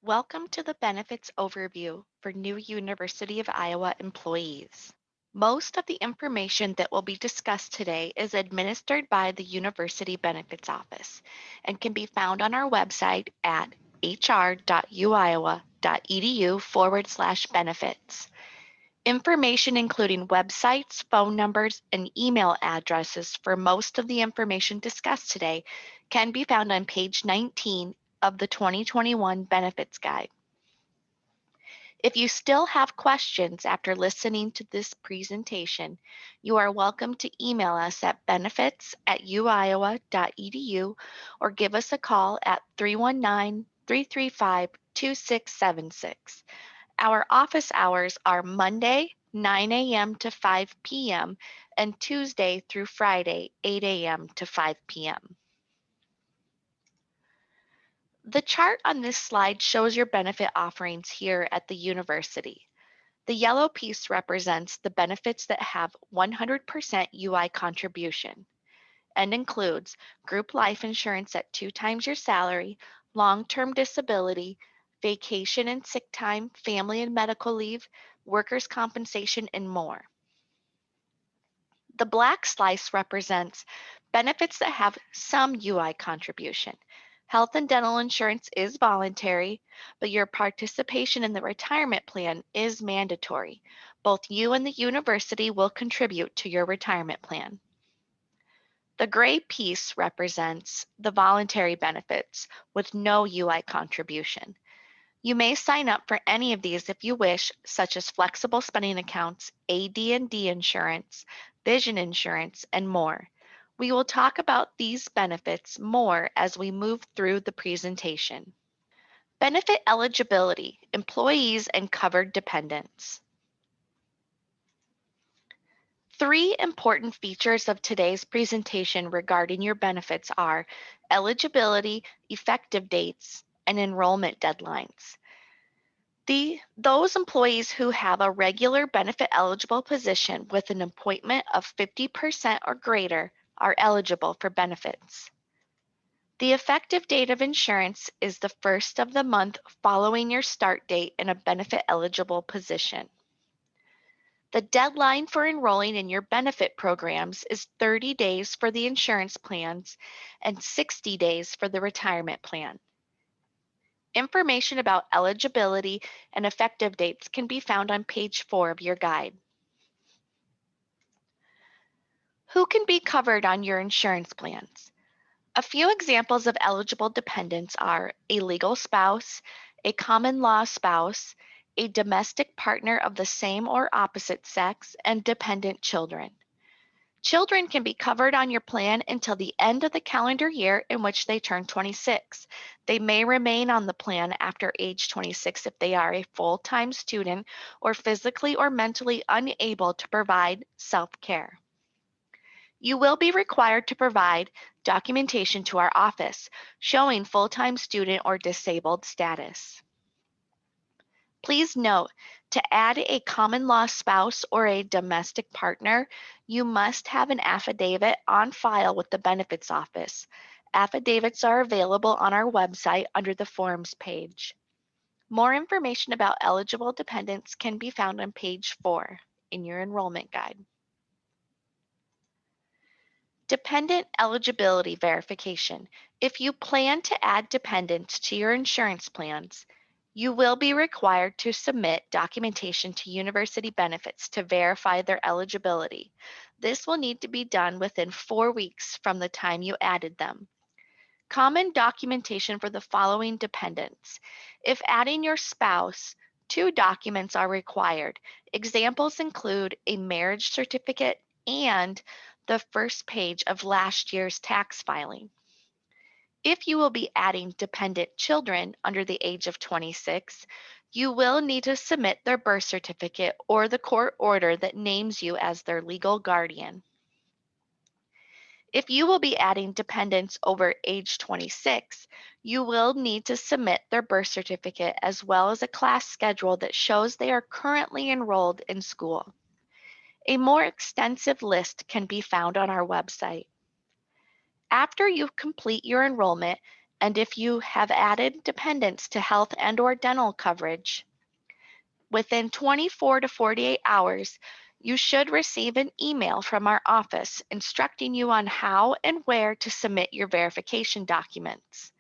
Welcome to the benefits overview for new University of Iowa employees. Most of the information that will be discussed today is administered by the University Benefits Office and can be found on our website at hr.uiowa.edu/benefits. Information including websites, phone numbers, and email addresses for most of the information discussed today can be found on page 19 of the 2021 Benefits Guide. If you still have questions after listening to this presentation, you are welcome to email us at benefits@uiowa.edu or give us a call at 319-335-2676. Our office hours are Monday, 9 a.m. to 5 p.m., and Tuesday through Friday, 8 a.m. to 5 p.m. The chart on this slide shows your benefit offerings here at the university. The yellow piece represents the benefits that have 100% UI contribution and includes group life insurance at 2 times your salary, long-term disability, vacation and sick time, family and medical leave, workers' compensation, and more. The black slice represents benefits that have some UI contribution. Health and dental insurance is voluntary, but your participation in the retirement plan is mandatory. Both you and the university will contribute to your retirement plan. The gray piece represents the voluntary benefits with no UI contribution. You may sign up for any of these if you wish, such as flexible spending accounts, AD&D insurance, vision insurance, and more. We will talk about these benefits more as we move through the presentation. Benefit eligibility, employees and covered dependents. Three important features of today's presentation regarding your benefits are eligibility, effective dates, and enrollment deadlines. Those employees who have a regular benefit eligible position with an appointment of 50% or greater are eligible for benefits. The effective date of insurance is the first of the month following your start date in a benefit eligible position. The deadline for enrolling in your benefit programs is 30 days for the insurance plans and 60 days for the retirement plan. Information about eligibility and effective dates can be found on page 4 of your guide. Who can be covered on your insurance plans? A few examples of eligible dependents are a legal spouse, a common law spouse, a domestic partner of the same or opposite sex, and dependent children. Children can be covered on your plan until the end of the calendar year in which they turn 26. They may remain on the plan after age 26 if they are a full-time student or physically or mentally unable to provide self-care. You will be required to provide documentation to our office showing full-time student or disabled status. Please note, to add a common law spouse or a domestic partner, you must have an affidavit on file with the Benefits Office. Affidavits are available on our website under the Forms page. More information about eligible dependents can be found on page 4 in your enrollment guide. Dependent eligibility verification. If you plan to add dependents to your insurance plans, you will be required to submit documentation to University Benefits to verify their eligibility. This will need to be done within 4 weeks from the time you added them. Common documentation for the following dependents. If adding your spouse, 2 documents are required. Examples include a marriage certificate and the first page of last year's tax filing. If you will be adding dependent children under the age of 26, you will need to submit their birth certificate or the court order that names you as their legal guardian. If you will be adding dependents over age 26, you will need to submit their birth certificate as well as a class schedule that shows they are currently enrolled in school. A more extensive list can be found on our website. After you complete your enrollment, And if you have added dependents to health and/or dental coverage, within 24 to 48 hours, you should receive an email from our office instructing you on how and where to submit your verification documents.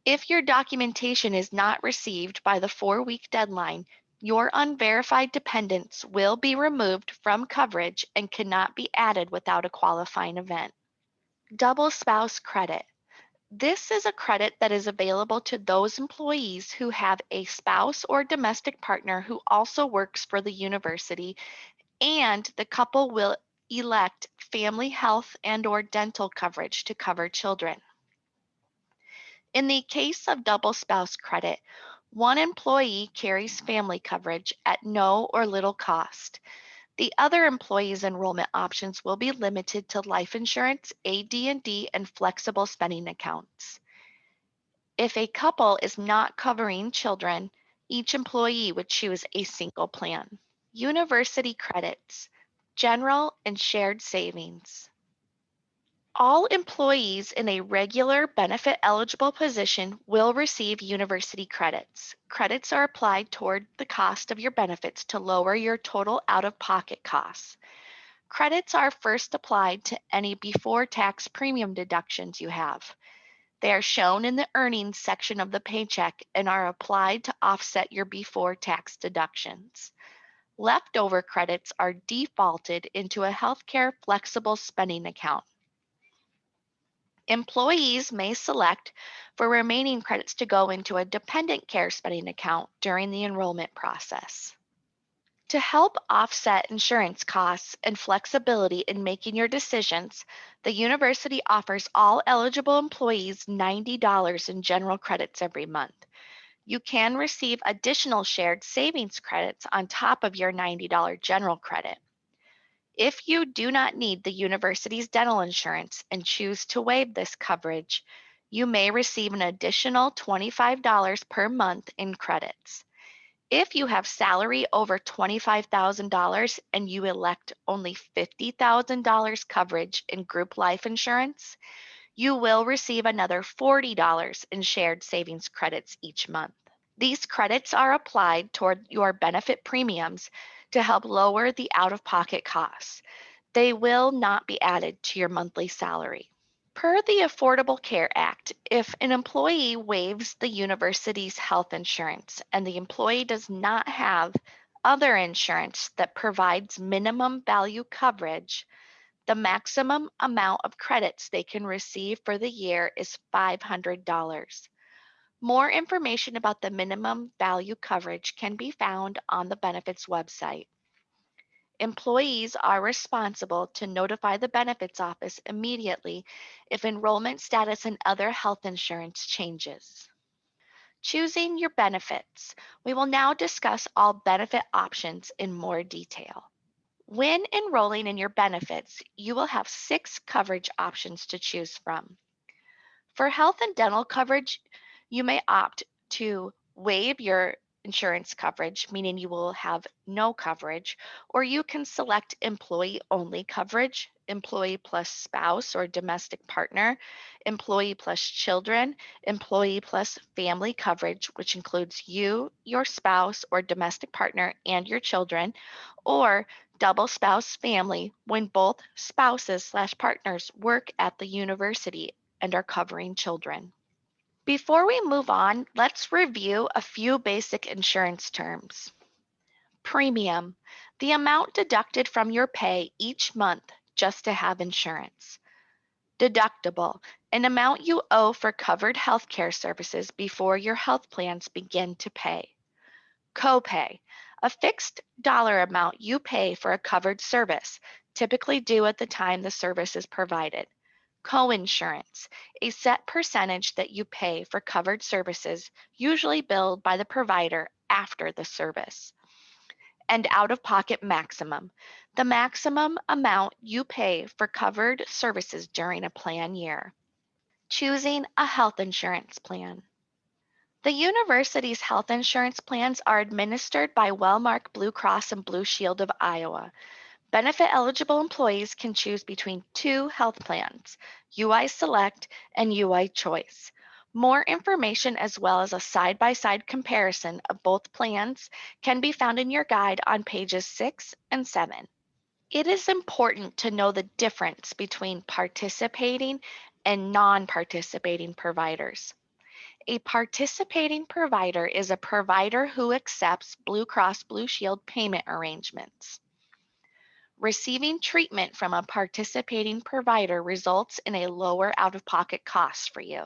If your documentation is not received by the 4-week deadline, your unverified dependents will be removed from coverage and cannot be added without a qualifying event. Double spouse credit. This is a credit that is available to those employees who have a spouse or domestic partner who also works for the university, and the couple will elect family health and/or dental coverage to cover children. In the case of double spouse credit, one employee carries family coverage at no or little cost. The other employee's enrollment options will be limited to life insurance, AD&D, and flexible spending accounts. If a couple is not covering children, each employee would choose a single plan. University credits, general and shared savings. All employees in a regular benefit eligible position will receive university credits. Credits are applied toward the cost of your benefits to lower your total out-of-pocket costs. Credits are first applied to any before tax premium deductions you have. They are shown in the earnings section of the paycheck and are applied to offset your before tax deductions. Leftover credits are defaulted into a healthcare flexible spending account. Employees may select for remaining credits to go into a dependent care spending account during the enrollment process. To help offset insurance costs and flexibility in making your decisions, the university offers all eligible employees $90 in general credits every month. You can receive additional shared savings credits on top of your $90 general credit. If you do not need the university's dental insurance and choose to waive this coverage, you may receive an additional $25 per month in credits. If you have salary over $25,000 and you elect only $50,000 coverage in group life insurance, you will receive another $40 in shared savings credits each month. These credits are applied toward your benefit premiums to help lower the out-of-pocket costs. They will not be added to your monthly salary. Per the Affordable Care Act, if an employee waives the university's health insurance and the employee does not have other insurance that provides minimum value coverage, the maximum amount of credits they can receive for the year is $500. More information about the minimum value coverage can be found on the benefits website. Employees are responsible to notify the benefits office immediately if enrollment status and other health insurance changes. Choosing your benefits. We will now discuss all benefit options in more detail. When enrolling in your benefits, you will have 6 coverage options to choose from. For health and dental coverage, you may opt to waive your insurance coverage, meaning you will have no coverage, or you can select employee only coverage, employee plus spouse or domestic partner, employee plus children, employee plus family coverage, which includes you, your spouse or domestic partner, and your children, or double spouse family when both spouses/partners work at the university and are covering children. Before we move on, let's review a few basic insurance terms. Premium, the amount deducted from your pay each month just to have insurance. Deductible, an amount you owe for covered healthcare services before your health plans begin to pay. Copay, a fixed dollar amount you pay for a covered service, typically due at the time the service is provided. Coinsurance, a set percentage that you pay for covered services, usually billed by the provider after the service. And out-of-pocket maximum, the maximum amount you pay for covered services during a plan year. Choosing a health insurance plan. The university's health insurance plans are administered by Wellmark Blue Cross and Blue Shield of Iowa. Benefit eligible employees can choose between 2 health plans, UI Select and UI Choice. More information as well as a side-by-side comparison of both plans can be found in your guide on pages 6 and 7. It is important to know the difference between participating and non-participating providers. A participating provider is a provider who accepts Blue Cross Blue Shield payment arrangements. Receiving treatment from a participating provider results in a lower out-of-pocket cost for you.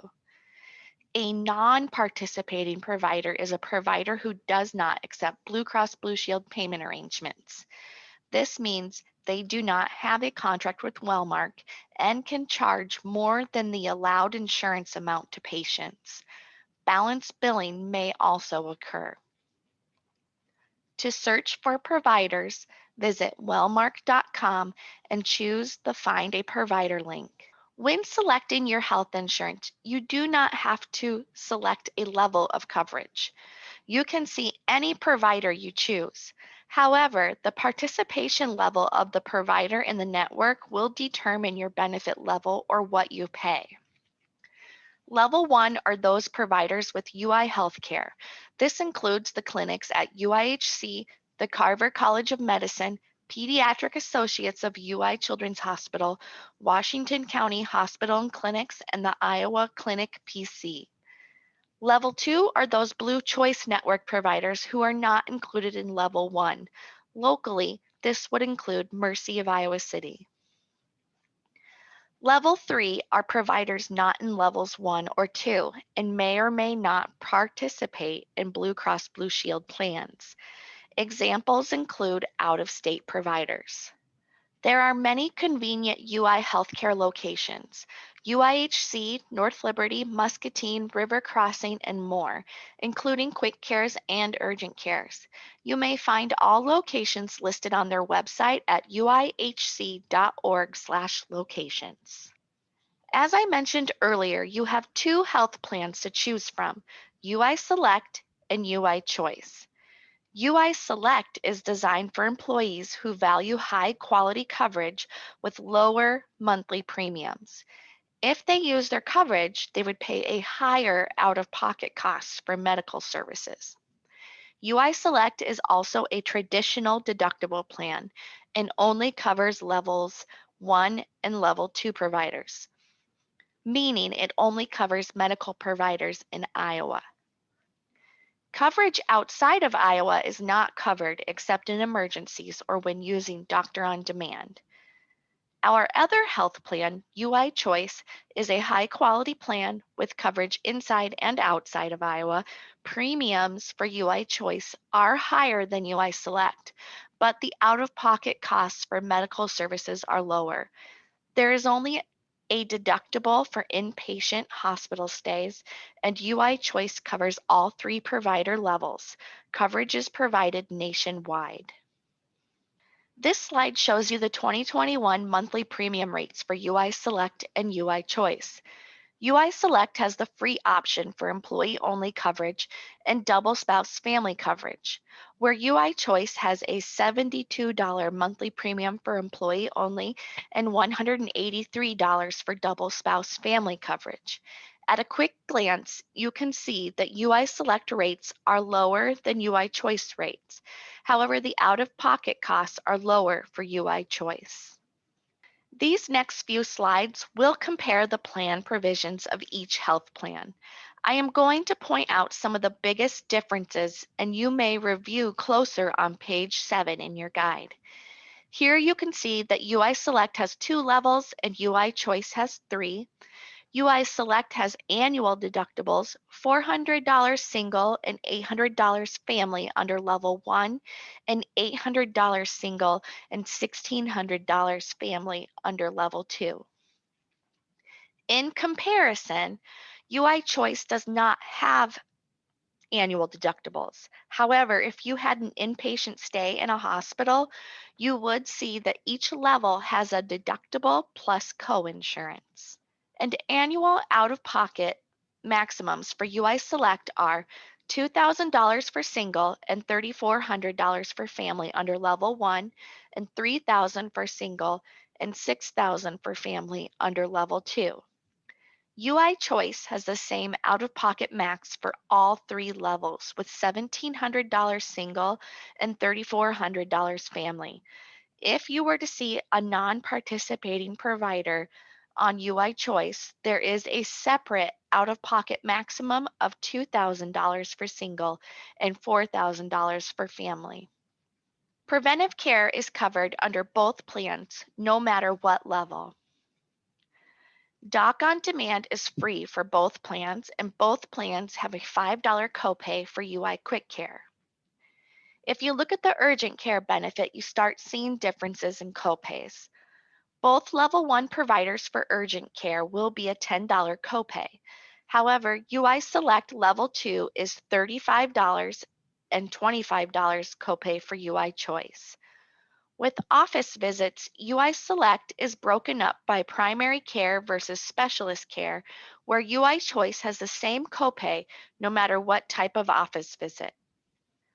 A non-participating provider is a provider who does not accept Blue Cross Blue Shield payment arrangements. This means they do not have a contract with Wellmark and can charge more than the allowed insurance amount to patients. Balance billing may also occur. To search for providers, visit wellmark.com and choose the Find a Provider link. When selecting your health insurance, you do not have to select a level of coverage. You can see any provider you choose. However, the participation level of the provider in the network will determine your benefit level or what you pay. Level 1 are those providers with UI Healthcare. This includes the clinics at UIHC, the Carver College of Medicine, Pediatric Associates of UI Children's Hospital, Washington County Hospital and Clinics, and the Iowa Clinic PC. Level 2 are those Blue Choice Network providers who are not included in Level 1. Locally, this would include Mercy of Iowa City. Level 3 are providers not in Levels 1 or 2 and may or may not participate in Blue Cross Blue Shield plans. Examples include out-of-state providers. There are many convenient UI healthcare locations: UIHC, North Liberty, Muscatine, River Crossing, and more, including quick cares and urgent cares. You may find all locations listed on their website at uihc.org/locations. As I mentioned earlier, you have two health plans to choose from: UI Select and UI Choice. UI Select is designed for employees who value high quality coverage with lower monthly premiums. If they use their coverage, they would pay a higher out-of-pocket cost for medical services. UI Select is also a traditional deductible plan and only covers levels 1 and level 2 providers, meaning it only covers medical providers in Iowa. Coverage outside of Iowa is not covered except in emergencies or when using Doctor on Demand. Our other health plan, UI Choice, is a high-quality plan with coverage inside and outside of Iowa. Premiums for UI Choice are higher than UI Select, but the out-of-pocket costs for medical services are lower. There is only a deductible for inpatient hospital stays, and UI Choice covers all three provider levels. Coverage is provided nationwide. This slide shows you the 2021 monthly premium rates for UI Select and UI Choice. UI Select has the free option for employee-only coverage and double spouse family coverage, where UI Choice has a $72 monthly premium for employee-only and $183 for double spouse family coverage. At a quick glance, you can see that UI Select rates are lower than UI Choice rates. However, the out-of-pocket costs are lower for UI Choice. These next few slides will compare the plan provisions of each health plan. I am going to point out some of the biggest differences, and you may review closer on page 7 in your guide. Here you can see that UI Select has 2 levels and UI Choice has 3. UI Select has annual deductibles, $400 single and $800 family under level 1, and $800 single and $1,600 family under level 2. In comparison, UI Choice does not have annual deductibles. However, if you had an inpatient stay in a hospital, you would see that each level has a deductible plus coinsurance. And annual out-of-pocket maximums for UI Select are $2,000 for single and $3,400 for family under level 1, and $3,000 for single and $6,000 for family under level 2. UI Choice has the same out-of-pocket max for all three levels with $1,700 single and $3,400 family. If you were to see a non-participating provider on UI Choice, there is a separate out-of-pocket maximum of $2,000 for single and $4,000 for family. Preventive care is covered under both plans, no matter what level. Doc on Demand is free for both plans, and both plans have a $5 copay for UI Quick Care. If you look at the urgent care benefit, you start seeing differences in copays. Both Level 1 providers for urgent care will be a $10 copay. However, UI Select Level 2 is $35 and $25 copay for UI Choice. With office visits, UI Select is broken up by primary care versus specialist care, where UI Choice has the same copay no matter what type of office visit.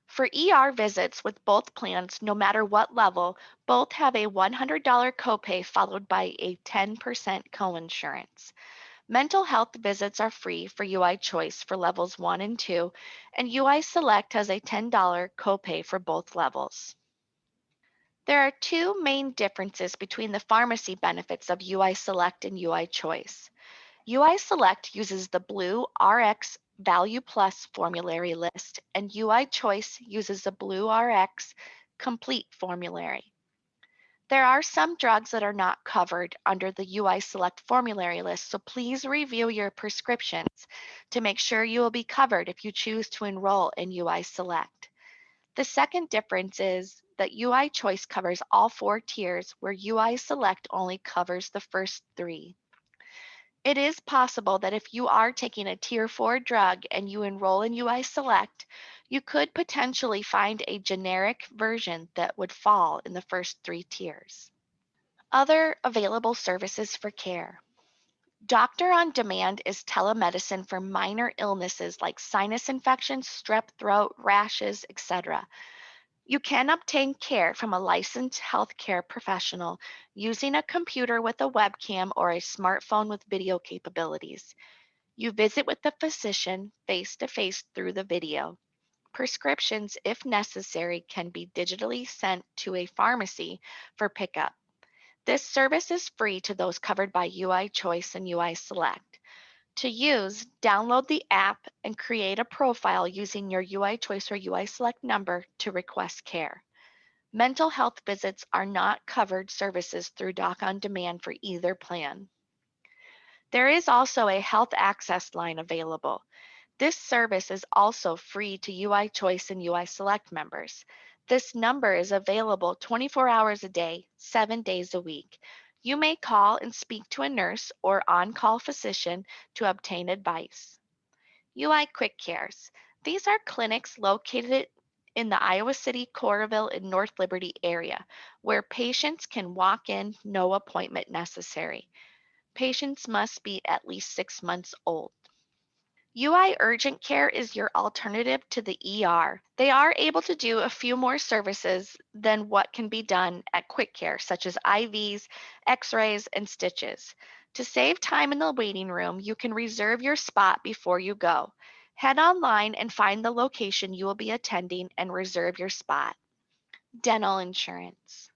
For ER visits with both plans, no matter what level, both have a $100 copay followed by a 10% coinsurance. Mental health visits are free for UI Choice for levels 1 and 2, and UI Select has a $10 copay for both levels. There are two main differences between the pharmacy benefits of UI Select and UI Choice. UI Select uses the blue RX Value Plus formulary list, and UI Choice uses the blue RX Complete formulary. There are some drugs that are not covered under the UI Select formulary list, so please review your prescriptions to make sure you will be covered if you choose to enroll in UI Select. The second difference is that UI Choice covers all 4 tiers, where UI Select only covers the first 3. It is possible that if you are taking a Tier 4 drug and you enroll in UI Select, you could potentially find a generic version that would fall in the first 3 tiers. Other available services for care. Doctor on Demand is telemedicine for minor illnesses like sinus infections, strep throat, rashes, etc. You can obtain care from a licensed healthcare professional using a computer with a webcam or a smartphone with video capabilities. You visit with the physician face to face through the video. Prescriptions, if necessary, can be digitally sent to a pharmacy for pickup. This service is free to those covered by UI Choice and UI Select. To use, download the app and create a profile using your UI Choice or UI Select number to request care. Mental health visits are not covered services through Doc on Demand for either plan. There is also a health access line available. This service is also free to UI Choice and UI Select members. This number is available 24 hours a day, 7 days a week. You may call and speak to a nurse or on-call physician to obtain advice. UI Quick Cares. These are clinics located in the Iowa City, Coralville, and North Liberty area where patients can walk in, no appointment necessary. Patients must be at least 6 months old. UI Urgent Care is your alternative to the ER. They are able to do a few more services than what can be done at Quick Care, such as IVs, x-rays, and stitches. To save time in the waiting room, you can reserve your spot before you go. Head online and find the location you will be attending and reserve your spot. Dental insurance.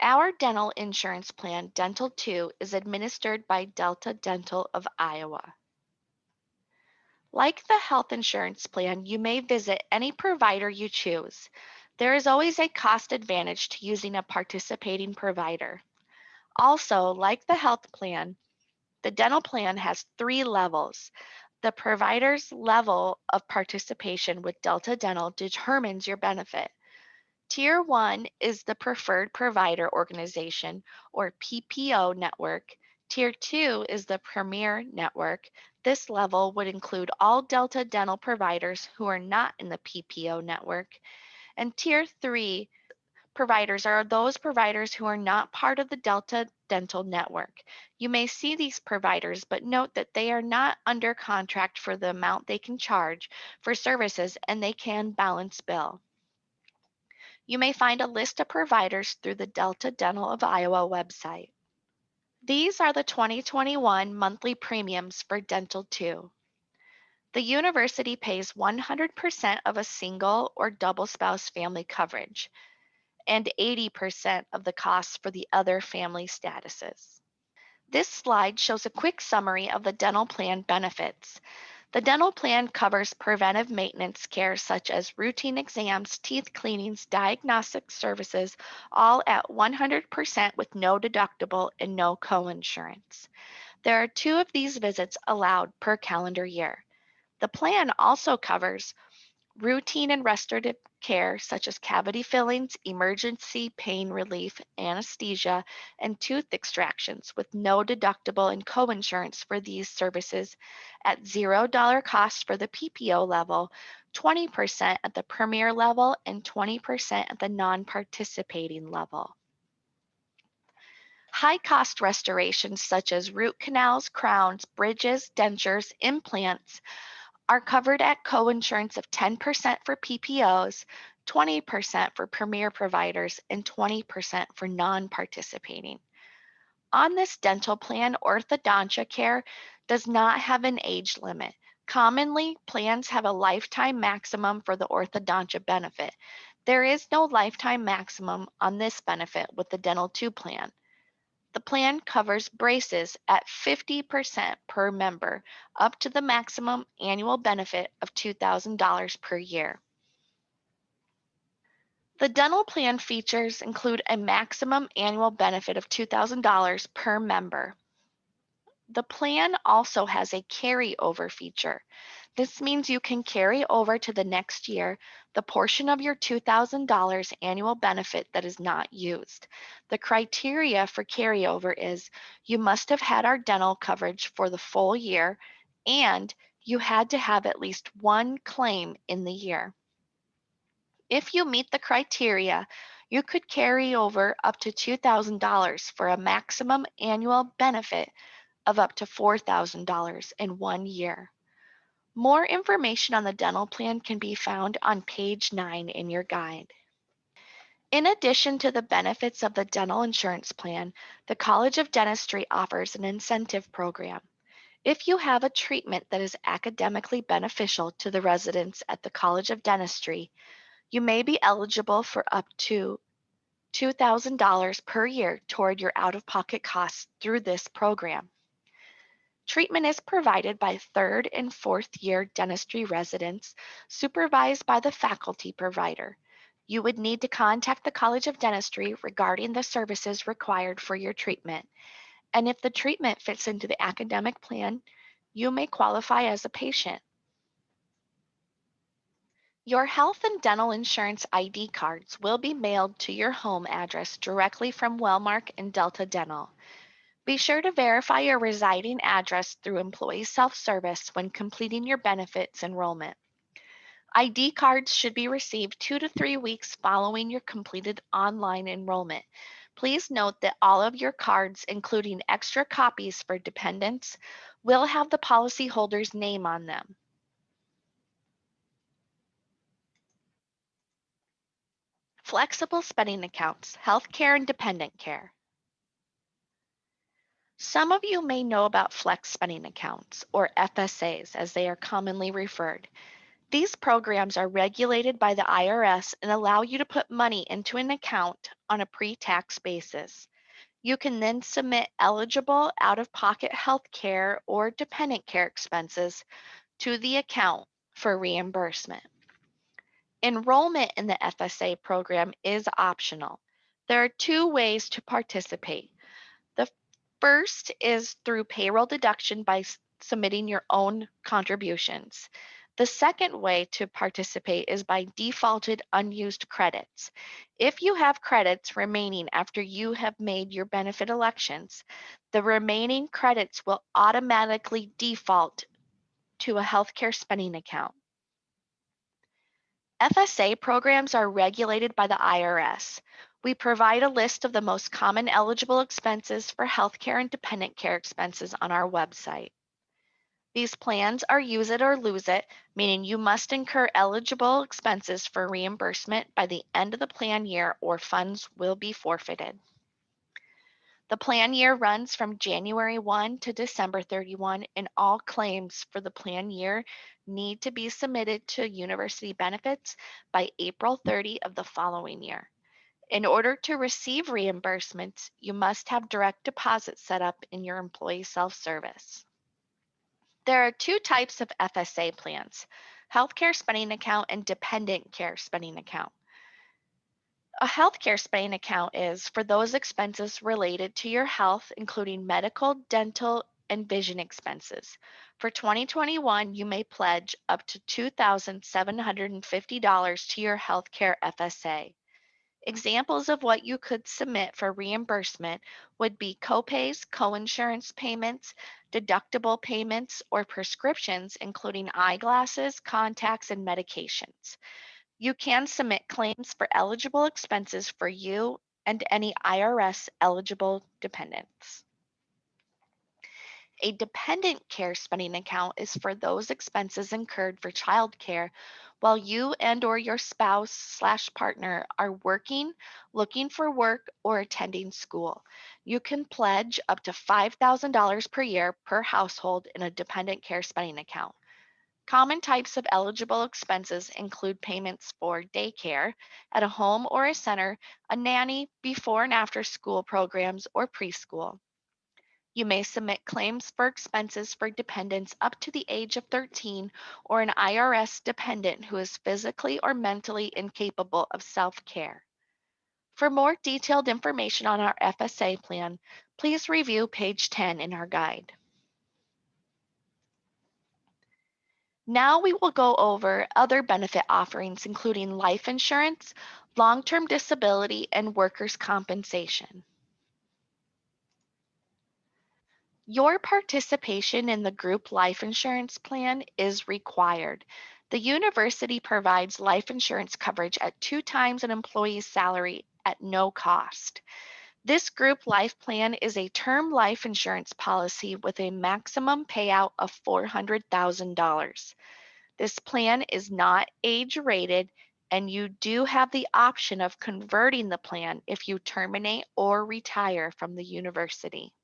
Our dental insurance plan, Dental 2, is administered by Delta Dental of Iowa. Like the health insurance plan, you may visit any provider you choose. There is always a cost advantage to using a participating provider. Also, like the health plan, the dental plan has 3 levels. The provider's level of participation with Delta Dental determines your benefit. Tier 1 is the Preferred Provider Organization, or PPO network. Tier 2 is the Premier Network. This level would include all Delta dental providers who are not in the PPO network. And Tier 3 providers are those providers who are not part of the Delta dental network. You may see these providers, but note that they are not under contract for the amount they can charge for services, and they can balance bill. You may find a list of providers through the Delta Dental of Iowa website. These are the 2021 monthly premiums for Dental 2. The university pays 100% of a single or double spouse family coverage and 80% of the costs for the other family statuses. This slide shows a quick summary of the dental plan benefits. The dental plan covers preventive maintenance care such as routine exams, teeth cleanings, diagnostic services, all at 100% with no deductible and no coinsurance. There are 2 of these visits allowed per calendar year. The plan also covers routine and restorative care such as cavity fillings, emergency pain relief, anesthesia, and tooth extractions with no deductible and coinsurance for these services at $0 cost for the PPO level, 20% at the premier level, and 20% at the non-participating level. High-cost restorations such as root canals, crowns, bridges, dentures, implants are covered at coinsurance of 10% for PPOs, 20% for premier providers, and 20% for non-participating. On this dental plan, orthodontia care does not have an age limit. Commonly, plans have a lifetime maximum for the orthodontia benefit. There is no lifetime maximum on this benefit with the Dental 2 plan. The plan covers braces at 50% per member, up to the maximum annual benefit of $2,000 per year. The dental plan features include a maximum annual benefit of $2,000 per member. The plan also has a carryover feature. This means you can carry over to the next year the portion of your $2,000 annual benefit that is not used. The criteria for carryover is you must have had our dental coverage for the full year and you had to have at least one claim in the year. If you meet the criteria, you could carry over up to $2,000 for a maximum annual benefit of up to $4,000 in 1 year. More information on the dental plan can be found on page 9 in your guide. In addition to the benefits of the dental insurance plan, the College of Dentistry offers an incentive program. If you have a treatment that is academically beneficial to the residents at the College of Dentistry, you may be eligible for up to $2,000 per year toward your out-of-pocket costs through this program. Treatment is provided by 3rd and 4th year dentistry residents, supervised by the faculty provider. You would need to contact the College of Dentistry regarding the services required for your treatment. And if the treatment fits into the academic plan, you may qualify as a patient. Your health and dental insurance ID cards will be mailed to your home address directly from Wellmark and Delta Dental. Be sure to verify your residing address through employee self-service when completing your benefits enrollment. ID cards should be received 2 to 3 weeks following your completed online enrollment. Please note that all of your cards, including extra copies for dependents, will have the policyholder's name on them. Flexible spending accounts, healthcare and dependent care. Some of you may know about flex spending accounts, or FSAs as they are commonly referred. These programs are regulated by the IRS and allow you to put money into an account on a pre-tax basis. You can then submit eligible out-of-pocket health care or dependent care expenses to the account for reimbursement. Enrollment in the FSA program is optional. There are 2 ways to participate. The first is through payroll deduction by submitting your own contributions. The second way to participate is by defaulted unused credits. If you have credits remaining after you have made your benefit elections, the remaining credits will automatically default to a healthcare spending account. FSA programs are regulated by the IRS. We provide a list of the most common eligible expenses for healthcare and dependent care expenses on our website. These plans are use it or lose it, meaning you must incur eligible expenses for reimbursement by the end of the plan year or funds will be forfeited. The plan year runs from January 1 to December 31, and all claims for the plan year need to be submitted to University Benefits by April 30 of the following year. In order to receive reimbursements, you must have direct deposit set up in your employee self-service. There are two types of FSA plans: healthcare spending account and dependent care spending account. A healthcare spending account is for those expenses related to your health, including medical, dental, and vision expenses. For 2021, you may pledge up to $2,750 to your healthcare FSA. Examples of what you could submit for reimbursement would be copays, coinsurance payments, deductible payments, or prescriptions, including eyeglasses, contacts, and medications. You can submit claims for eligible expenses for you and any IRS eligible dependents. A dependent care spending account is for those expenses incurred for child care while you and or your spouse/partner are working, looking for work, or attending school. You can pledge up to $5,000 per year per household in a dependent care spending account. Common types of eligible expenses include payments for daycare at a home or a center, a nanny, before and after school programs, or preschool. You may submit claims for expenses for dependents up to the age of 13 or an IRS dependent who is physically or mentally incapable of self-care. For more detailed information on our FSA plan, please review page 10 in our guide. Now we will go over other benefit offerings, including life insurance, long-term disability, and workers' compensation. Your participation in the group life insurance plan is required. The university provides life insurance coverage at 2 times an employee's salary at no cost. This group life plan is a term life insurance policy with a maximum payout of $400,000. This plan is not age rated, and you do have the option of converting the plan if you terminate or retire from the university.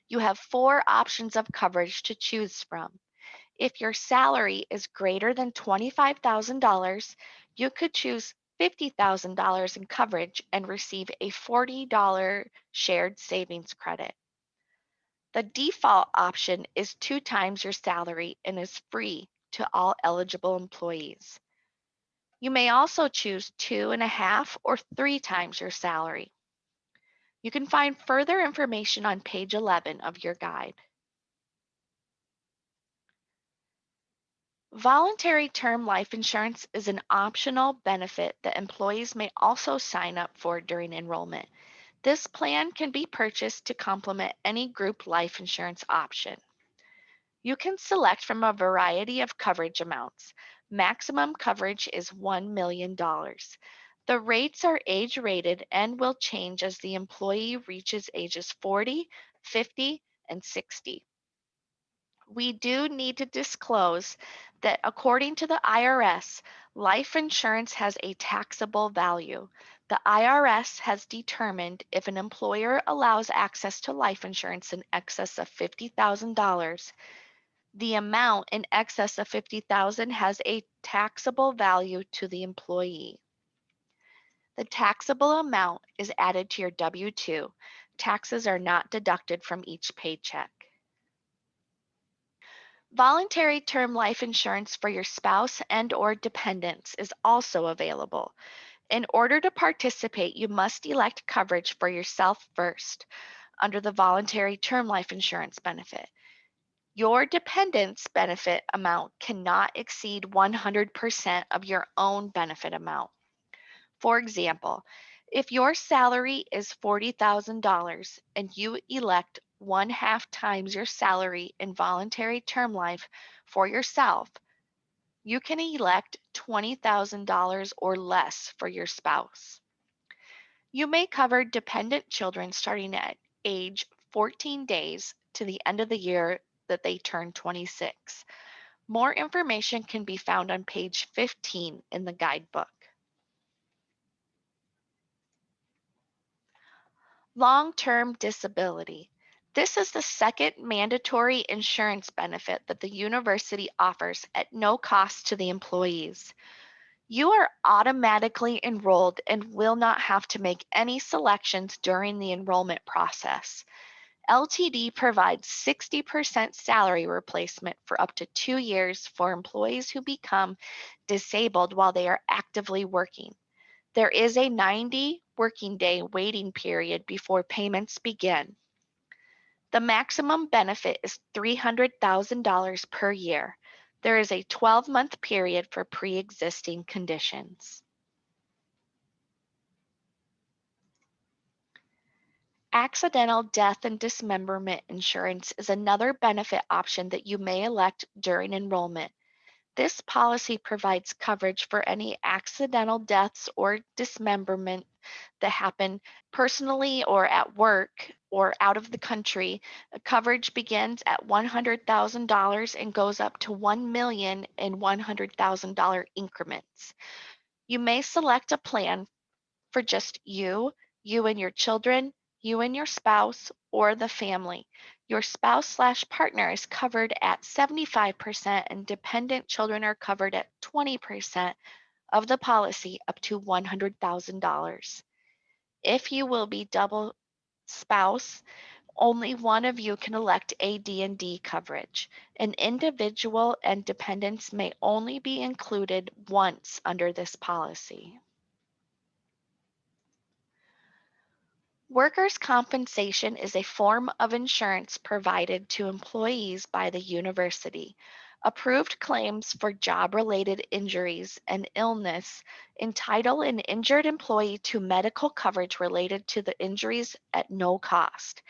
You have 4 options of coverage to choose from. If your salary is greater than $25,000, you could choose $50,000 in coverage and receive a $40 shared savings credit. The default option is 2 times your salary and is free to all eligible employees. You may also choose 2.5 or 3 times your salary. You can find further information on page 11 of your guide. Voluntary term life insurance is an optional benefit that employees may also sign up for during enrollment. This plan can be purchased to complement any group life insurance option. You can select from a variety of coverage amounts. Maximum coverage is $1 million. The rates are age rated and will change as the employee reaches ages 40, 50, and 60. We do need to disclose that according to the IRS, life insurance has a taxable value. The IRS has determined if an employer allows access to life insurance in excess of $50,000, the amount in excess of $50,000 has a taxable value to the employee. The taxable amount is added to your W-2. Taxes are not deducted from each paycheck. Voluntary term life insurance for your spouse and/or dependents is also available. In order to participate, you must elect coverage for yourself first under the voluntary term life insurance benefit. Your dependent's benefit amount cannot exceed 100% of your own benefit amount. For example, if your salary is $40,000 and you elect 1/2 times your salary in voluntary term life for yourself, you can elect $20,000 or less for your spouse. You may cover dependent children starting at age 14 days to the end of the year that they turn 26. More information can be found on page 15 in the guidebook. Long-term disability. This is the second mandatory insurance benefit that the university offers at no cost to the employees. You are automatically enrolled and will not have to make any selections during the enrollment process. LTD provides 60% salary replacement for up to 2 years for employees who become disabled while they are actively working. There is a 90 working day waiting period before payments begin. The maximum benefit is $300,000 per year. There is a 12-month period for pre-existing conditions. Accidental death and dismemberment insurance is another benefit option that you may elect during enrollment. This policy provides coverage for any accidental deaths or dismemberment that happen personally or at work or out of the country. Coverage begins at $100,000 and goes up to $1 million in $100,000 increments. You may select a plan for just you and your children, you and your spouse, or the family. Your spouse/partner is covered at 75% and dependent children are covered at 20% of the policy up to $100,000. If you will be double spouse, only one of you can elect AD&D coverage. An individual and dependents may only be included once under this policy. Workers' compensation is a form of insurance provided to employees by the university. Approved claims for job-related injuries and illness entitle an injured employee to medical coverage related to the injuries at no cost,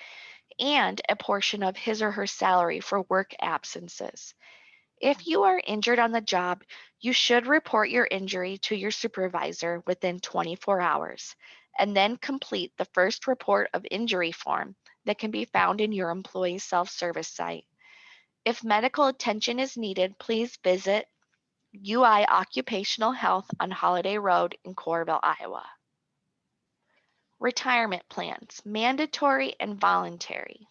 and a portion of his or her salary for work absences. If you are injured on the job, you should report your injury to your supervisor within 24 hours and then complete the first report of injury form that can be found in your employee self-service site. If medical attention is needed, please visit UI Occupational Health on Holiday Road in Coralville, Iowa. Retirement plans, mandatory and voluntary.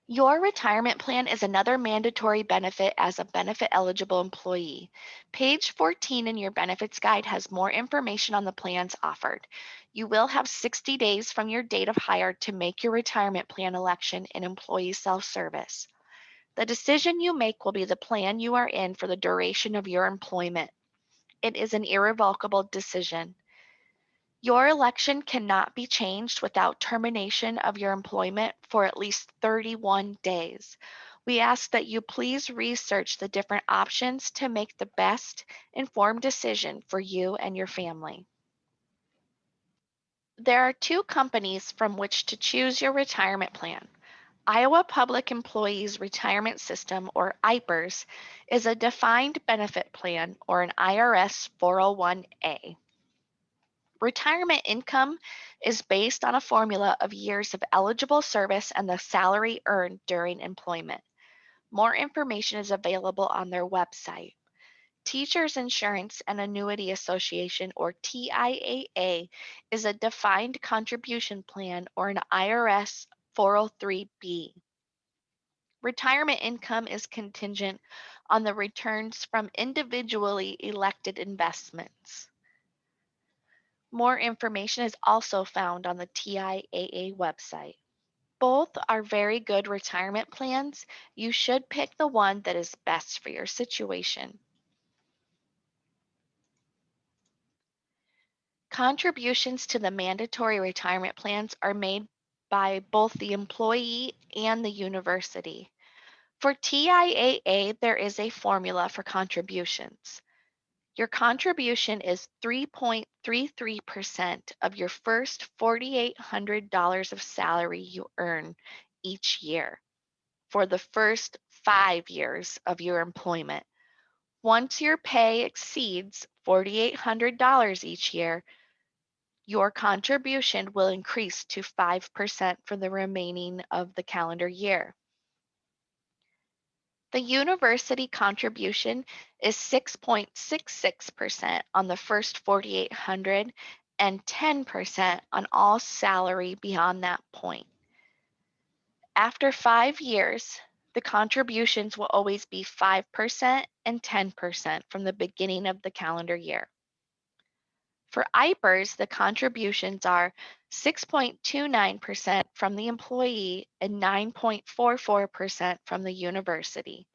Your retirement plan is another mandatory benefit as a benefit-eligible employee. Page 14 in your benefits guide has more information on the plans offered. You will have 60 days from your date of hire to make your retirement plan election in employee self-service. The decision you make will be the plan you are in for the duration of your employment. It is an irrevocable decision. Your election cannot be changed without termination of your employment for at least 31 days. We ask that you please research the different options to make the best informed decision for you and your family. There are two companies from which to choose your retirement plan. Iowa Public Employees Retirement System, or IPERS, is a defined benefit plan or an IRS 401A. Retirement income is based on a formula of years of eligible service and the salary earned during employment. More information is available on their website. Teachers Insurance and Annuity Association, or TIAA, is a defined contribution plan or an IRS 403B. Retirement income is contingent on the returns from individually elected investments. More information is also found on the TIAA website. Both are very good retirement plans. You should pick the one that is best for your situation. Contributions to the mandatory retirement plans are made by both the employee and the university. For TIAA, there is a formula for contributions. Your contribution is 3.33% of your first $4,800 of salary you earn each year for the first 5 years of your employment. Once your pay exceeds $4,800 each year, your contribution will increase to 5% for the remaining of the calendar year. The university contribution is 6.66% on the first $4,800 and 10% on all salary beyond that point. After 5 years, the contributions will always be 5% and 10% from the beginning of the calendar year. For IPERs, the contributions are 6.29% from the employee and 9.44% from the university.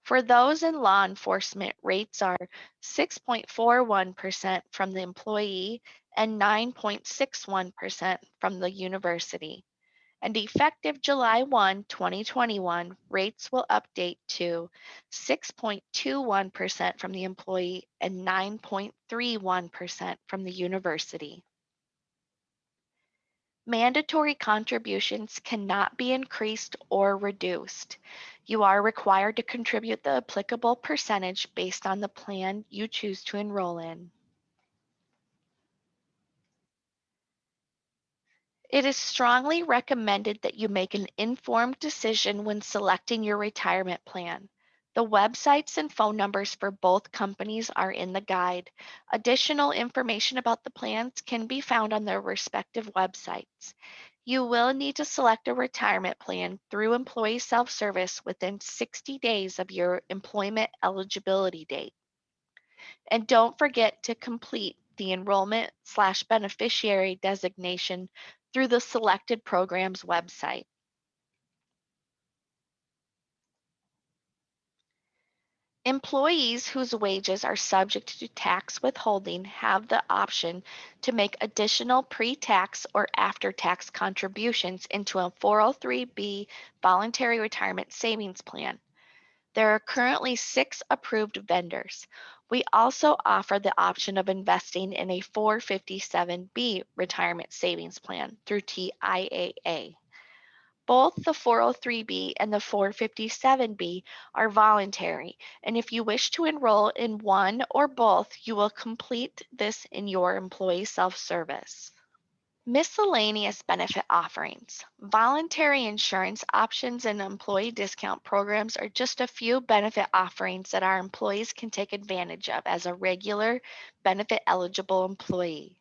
For those in law enforcement, rates are 6.41% from the employee and 9.61% from the university. And effective July 1, 2021, rates will update to 6.21% from the employee and 9.31% from the university. Mandatory contributions cannot be increased or reduced. You are required to contribute the applicable percentage based on the plan you choose to enroll in. It is strongly recommended that you make an informed decision when selecting your retirement plan. The websites and phone numbers for both companies are in the guide. Additional information about the plans can be found on their respective websites. You will need to select a retirement plan through employee self-service within 60 days of your employment eligibility date. And don't forget to complete the enrollment/beneficiary designation through the selected program's website. Employees whose wages are subject to tax withholding have the option to make additional pre-tax or after-tax contributions into a 403(b) voluntary retirement savings plan. There are currently 6 approved vendors. We also offer the option of investing in a 457(b) retirement savings plan through TIAA. Both the 403(b) and the 457(b) are voluntary, and if you wish to enroll in one or both, you will complete this in your employee self-service. Miscellaneous benefit offerings. Voluntary insurance options and employee discount programs are just a few benefit offerings that our employees can take advantage of as a regular benefit eligible employee.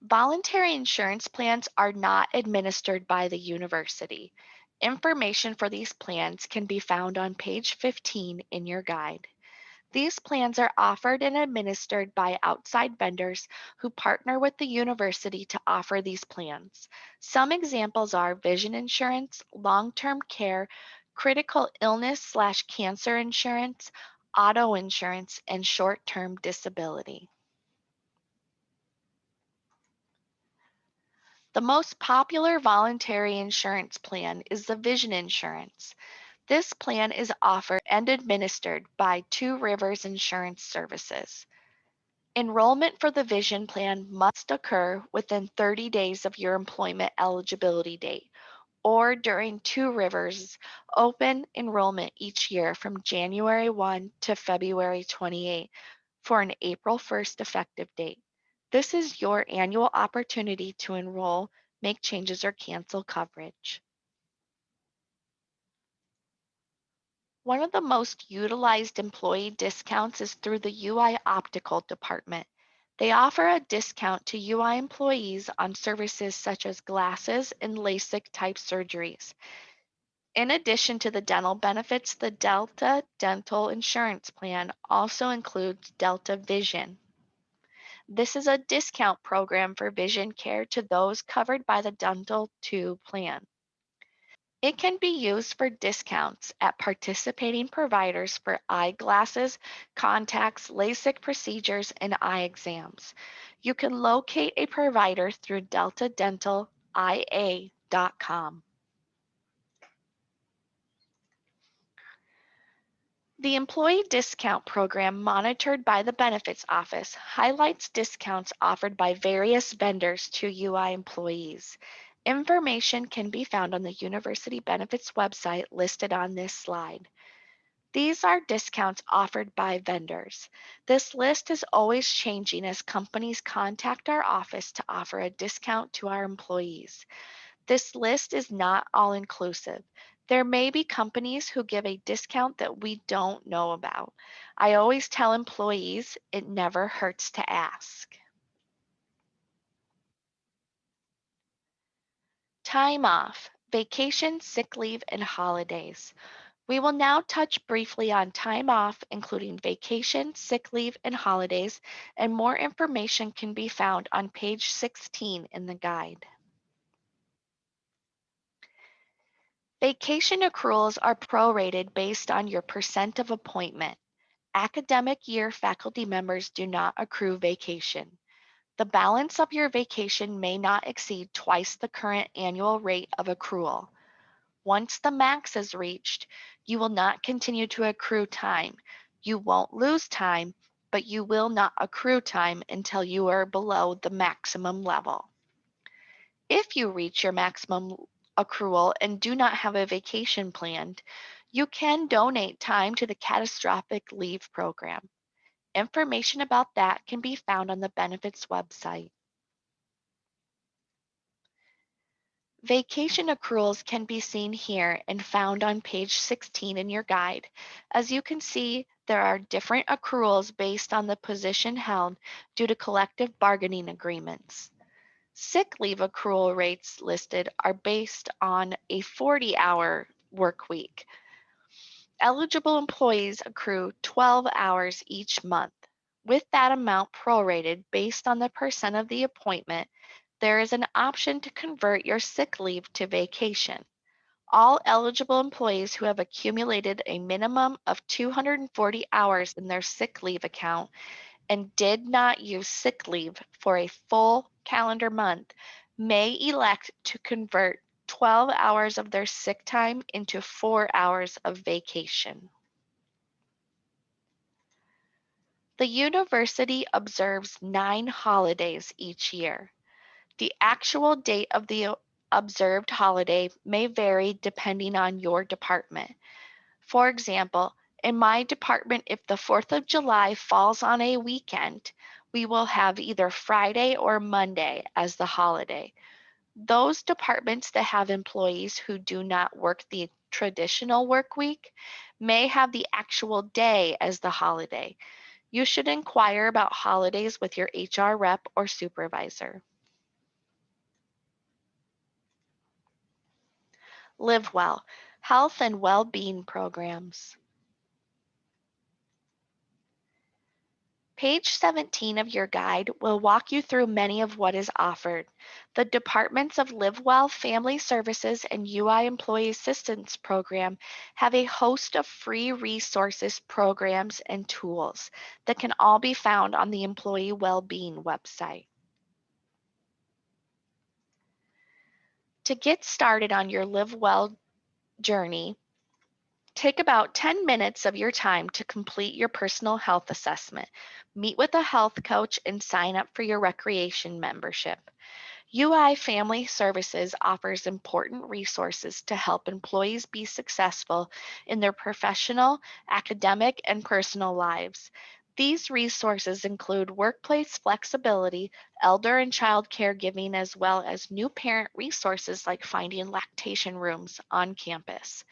Voluntary insurance plans are not administered by the university. Information for these plans can be found on page 15 in your guide. These plans are offered and administered by outside vendors who partner with the university to offer these plans. Some examples are vision insurance, long-term care, critical illness/cancer insurance, auto insurance, and short-term disability. The most popular voluntary insurance plan is the vision insurance. This plan is offered and administered by Two Rivers Insurance Services. Enrollment for the vision plan must occur within 30 days of your employment eligibility date or during Two Rivers open enrollment each year from January 1 to February 28 for an April 1st effective date. This is your annual opportunity to enroll, make changes, or cancel coverage. One of the most utilized employee discounts is through the UI Optical Department. They offer a discount to UI employees on services such as glasses and LASIK type surgeries. In addition to the dental benefits, the Delta Dental Insurance Plan also includes Delta Vision. This is a discount program for vision care to those covered by the Dental 2 plan. It can be used for discounts at participating providers for eyeglasses, contacts, LASIK procedures, and eye exams. You can locate a provider through deltadentalia.com. The Employee Discount Program monitored by the Benefits Office highlights discounts offered by various vendors to UI employees. Information can be found on the University Benefits website listed on this slide. These are discounts offered by vendors. This list is always changing as companies contact our office to offer a discount to our employees. This list is not all inclusive. There may be companies who give a discount that we don't know about. I always tell employees it never hurts to ask. Time off, vacation, sick leave, and holidays. We will now touch briefly on time off, including vacation, sick leave, and holidays, and more information can be found on page 16 in the guide. Vacation accruals are prorated based on your percent of appointment. Academic year faculty members do not accrue vacation. The balance of your vacation may not exceed twice the current annual rate of accrual. Once the max is reached, you will not continue to accrue time. You won't lose time, but you will not accrue time until you are below the maximum level. If you reach your maximum accrual and do not have a vacation planned, you can donate time to the catastrophic leave program. Information about that can be found on the benefits website. Vacation accruals can be seen here and found on page 16 in your guide. As you can see, there are different accruals based on the position held due to collective bargaining agreements. Sick leave accrual rates listed are based on a 40-hour work week. Eligible employees accrue 12 hours each month. With that amount prorated based on the percent of the appointment, there is an option to convert your sick leave to vacation. All eligible employees who have accumulated a minimum of 240 hours in their sick leave account and did not use sick leave for a full calendar month may elect to convert 12 hours of their sick time into 4 hours of vacation. The university observes 9 holidays each year. The actual date of the observed holiday may vary depending on your department. For example, in my department, if the 4th of July falls on a weekend, we will have either Friday or Monday as the holiday. Those departments that have employees who do not work the traditional work week may have the actual day as the holiday. You should inquire about holidays with your HR rep or supervisor. Live Well, health and well-being programs. Page 17 of your guide will walk you through many of what is offered. The departments of Live Well Family Services and UI Employee Assistance Program have a host of free resources, programs, and tools that can all be found on the Employee Wellbeing website. To get started on your Live Well journey, take about 10 minutes of your time to complete your personal health assessment. Meet with a health coach and sign up for your recreation membership. UI Family Services offers important resources to help employees be successful in their professional, academic, and personal lives. These resources include workplace flexibility, elder and child caregiving, as well as new parent resources like finding lactation rooms on campus.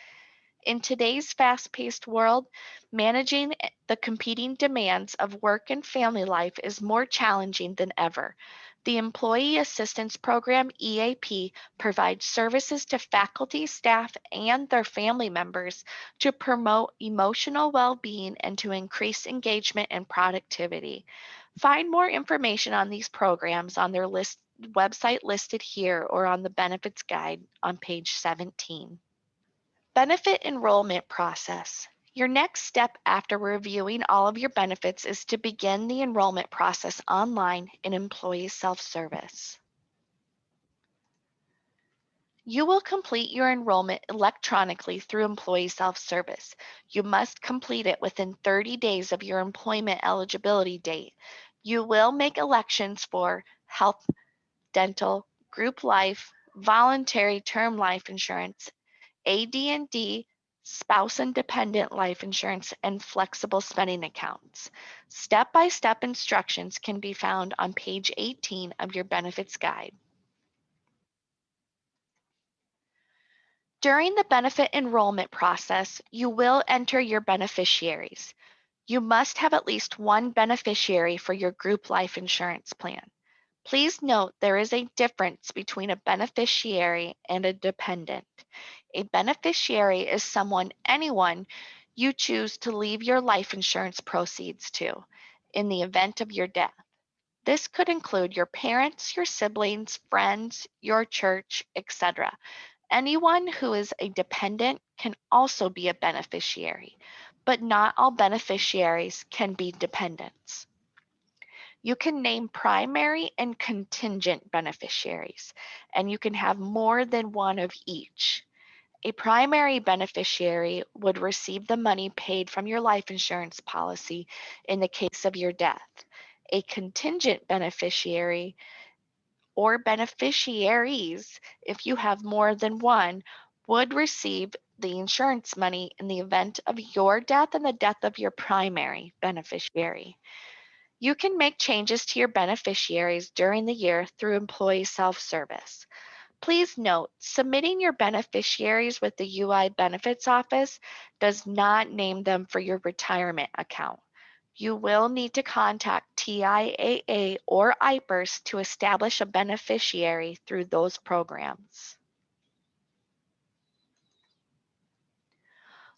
In today's fast-paced world, managing the competing demands of work and family life is more challenging than ever. The Employee Assistance Program, EAP, provides services to faculty, staff, and their family members to promote emotional well-being and to increase engagement and productivity. Find more information on these programs on their website listed here or on the benefits guide on page 17. Benefit enrollment process. Your next step after reviewing all of your benefits is to begin the enrollment process online in employee self-service. You will complete your enrollment electronically through employee self-service. You must complete it within 30 days of your employment eligibility date. You will make elections for health, dental, group life, voluntary term life insurance, AD&D, spouse and dependent life insurance, and flexible spending accounts. Step-by-step instructions can be found on page 18 of your benefits guide. During the benefit enrollment process, you will enter your beneficiaries. You must have at least one beneficiary for your group life insurance plan. Please note there is a difference between a beneficiary and a dependent. A beneficiary is anyone you choose to leave your life insurance proceeds to in the event of your death. This could include your parents, your siblings, friends, your church, etc. Anyone who is a dependent can also be a beneficiary, but not all beneficiaries can be dependents. You can name primary and contingent beneficiaries, and you can have more than one of each. A primary beneficiary would receive the money paid from your life insurance policy in the case of your death. A contingent beneficiary or beneficiaries, if you have more than one, would receive the insurance money in the event of your death and the death of your primary beneficiary. You can make changes to your beneficiaries during the year through employee self-service. Please note, submitting your beneficiaries with the UI Benefits Office does not name them for your retirement account. You will need to contact TIAA or IPERS to establish a beneficiary through those programs.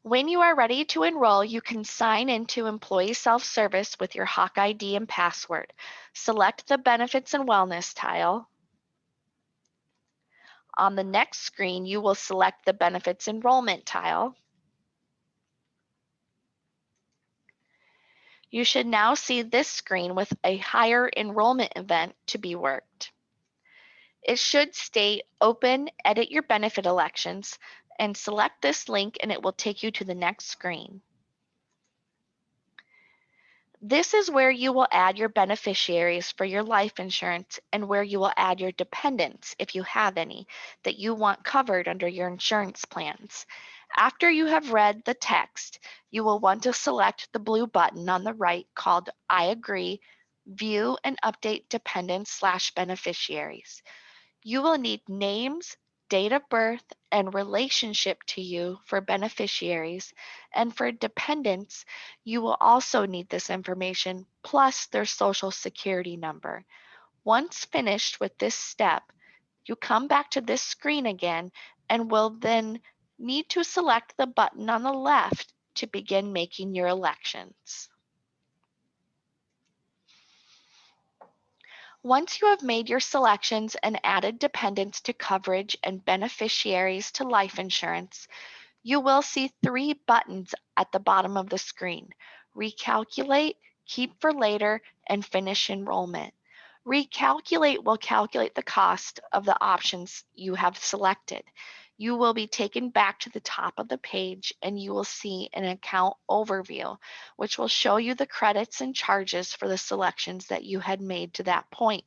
When you are ready to enroll, you can sign into Employee Self-Service with your Hawk ID and password. Select the Benefits and Wellness tile. On the next screen, you will select the Benefits Enrollment tile. You should now see this screen with a higher enrollment event to be worked. It should state Open, Edit Your Benefit Elections, and select this link and it will take you to the next screen. This is where you will add your beneficiaries for your life insurance and where you will add your dependents, if you have any, that you want covered under your insurance plans. After you have read the text, you will want to select the blue button on the right called I agree, View and Update Dependents/Beneficiaries. You will need names, date of birth, and relationship to you for beneficiaries, and for dependents, you will also need this information plus their social security number. Once finished with this step, you come back to this screen again and will then need to select the button on the left to begin making your elections. Once you have made your selections and added dependents to coverage and beneficiaries to life insurance, you will see three buttons at the bottom of the screen: Recalculate, Keep for Later, and Finish Enrollment. Recalculate will calculate the cost of the options you have selected. You will be taken back to the top of the page and you will see an account overview, which will show you the credits and charges for the selections that you had made to that point.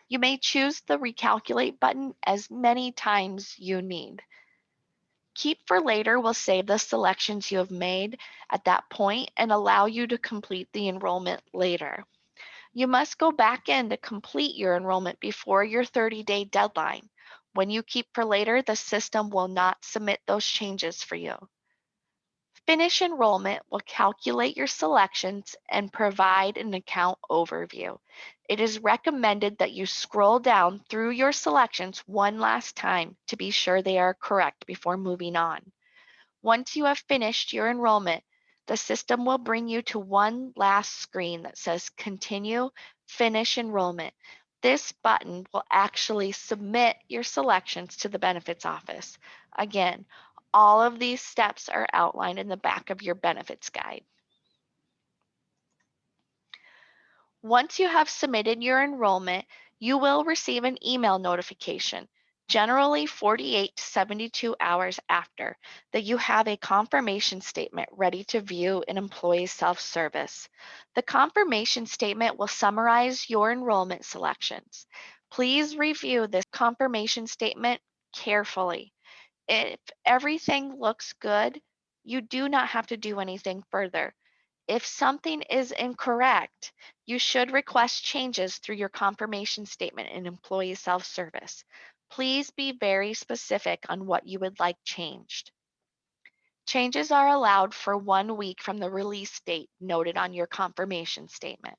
You may choose the Recalculate button as many times you need. Keep for Later will save the selections you have made at that point and allow you to complete the enrollment later. You must go back in to complete your enrollment before your 30-day deadline. When you keep for later, the system will not submit those changes for you. Finish Enrollment will calculate your selections and provide an account overview. It is recommended that you scroll down through your selections one last time to be sure they are correct before moving on. Once you have finished your enrollment, the system will bring you to one last screen that says Continue, Finish Enrollment. This button will actually submit your selections to the benefits office. Again, all of these steps are outlined in the back of your benefits guide. Once you have submitted your enrollment, you will receive an email notification, generally 48 to 72 hours after, that you have a confirmation statement ready to view in Employee Self-Service. The confirmation statement will summarize your enrollment selections. Please review this confirmation statement carefully. If everything looks good, you do not have to do anything further. If something is incorrect, you should request changes through your confirmation statement in Employee Self-Service. Please be very specific on what you would like changed. Changes are allowed for 1 week from the release date noted on your confirmation statement.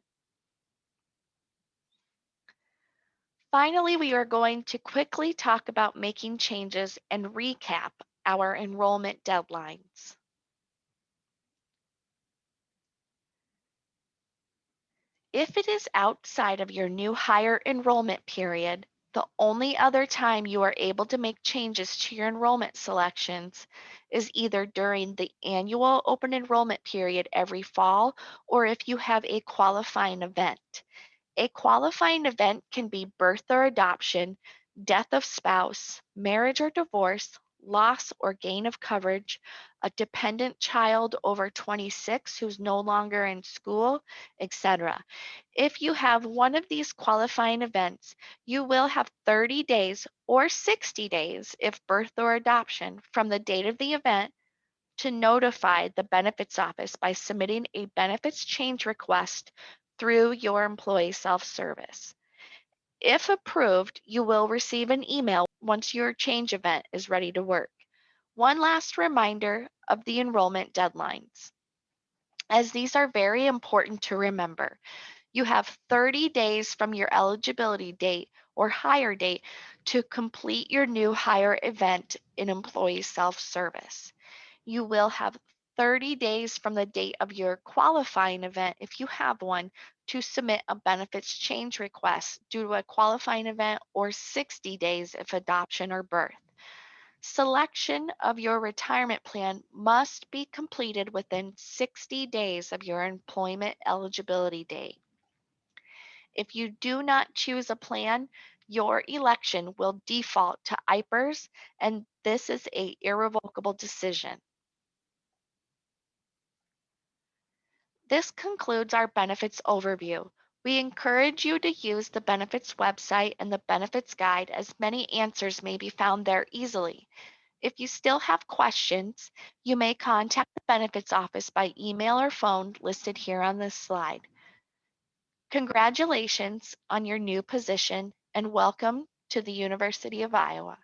Finally, we are going to quickly talk about making changes and recap our enrollment deadlines. If it is outside of your new hire enrollment period, the only other time you are able to make changes to your enrollment selections is either during the annual open enrollment period every fall or if you have a qualifying event. A qualifying event can be birth or adoption, death of spouse, marriage or divorce, loss or gain of coverage, a dependent child over 26 who's no longer in school, etc. If you have one of these qualifying events, you will have 30 days or 60 days if birth or adoption from the date of the event to notify the benefits office by submitting a benefits change request through your employee self-service. If approved, you will receive an email once your change event is ready to work. One last reminder of the enrollment deadlines, as these are very important to remember. You have 30 days from your eligibility date or hire date to complete your new hire event in employee self-service. You will have 30 days from the date of your qualifying event, if you have one, to submit a benefits change request due to a qualifying event, or 60 days if adoption or birth. Selection of your retirement plan must be completed within 60 days of your employment eligibility date. If you do not choose a plan, your election will default to IPERS, and this is a irrevocable decision. This concludes our benefits overview. We encourage you to use the benefits website and the benefits guide, as many answers may be found there easily. If you still have questions, you may contact the benefits office by email or phone listed here on this slide. Congratulations on your new position and welcome to the University of Iowa.